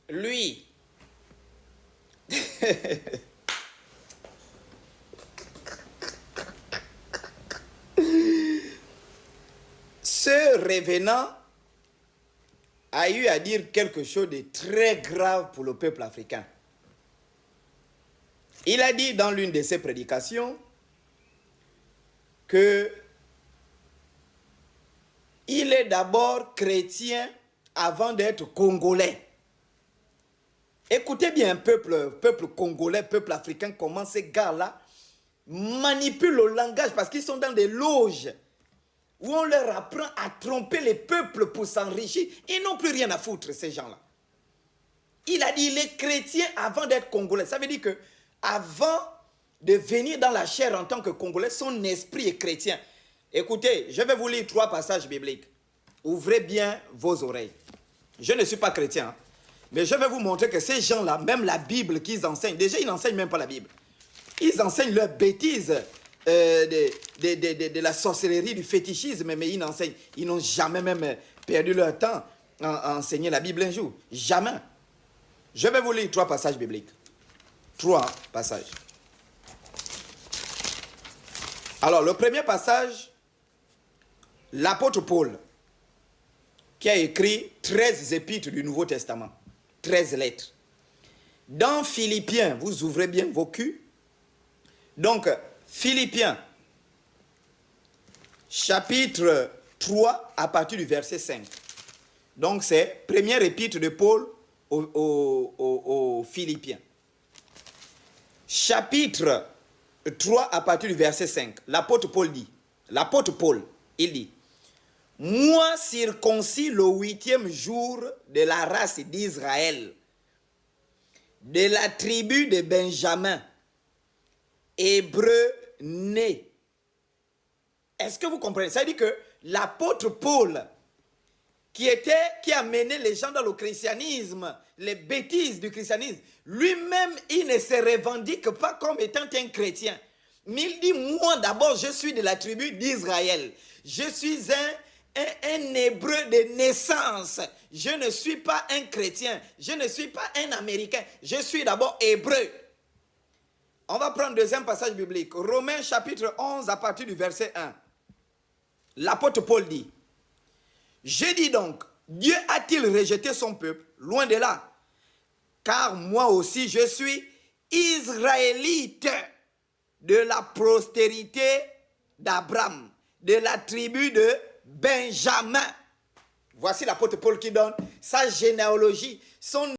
lui, ce revenant a eu à dire quelque chose de très grave pour le peuple africain. Il a dit dans l'une de ses prédications que il est d'abord chrétien avant d'être congolais. Écoutez bien, peuple congolais, peuple africain, comment ces gars-là manipulent le langage parce qu'ils sont dans des loges où on leur apprend à tromper les peuples pour s'enrichir. Ils n'ont plus rien à foutre, ces gens-là. Il a dit il est chrétien avant d'être congolais. Ça veut dire que avant de venir dans la chair en tant que congolais, son esprit est chrétien. Écoutez, je vais vous lire 3 passages bibliques. Ouvrez bien vos oreilles. Je ne suis pas chrétien, hein, mais je vais vous montrer que ces gens-là, même la Bible qu'ils enseignent, déjà ils n'enseignent même pas la Bible. Ils enseignent leurs bêtises de la sorcellerie, du fétichisme, mais ils n'ont jamais même perdu leur temps à enseigner la Bible un jour. Jamais. Je vais vous lire 3 passages bibliques. 3 passages. Alors, le premier passage, l'apôtre Paul, qui a écrit 13 épîtres du Nouveau Testament, 13 lettres. Dans Philippiens, vous ouvrez bien vos culs. Donc, Philippiens, chapitre 3, à partir du verset 5. Donc, c'est première épître de Paul aux Philippiens. Chapitre 3, à partir du verset 5. L'apôtre Paul, il dit, « Moi circoncis le 8e jour de la race d'Israël, de la tribu de Benjamin, hébreu né. » Est-ce que vous comprenez? Ça veut dire que l'apôtre Paul, qui a mené les gens dans le christianisme, les bêtises du christianisme, lui-même, il ne se revendique pas comme étant un chrétien. Mais il dit, moi d'abord, je suis de la tribu d'Israël. Je suis un hébreu de naissance. Je ne suis pas un chrétien. Je ne suis pas un américain. Je suis d'abord hébreu. On va prendre le deuxième passage biblique. Romains chapitre 11 à partir du verset 1. L'apôtre Paul dit, « Je dis donc, Dieu a-t-il rejeté son peuple? Loin de là. Car moi aussi je suis israélite de la postérité d'Abraham, de la tribu de Benjamin. » Voici l'apôtre Paul qui donne sa généalogie, son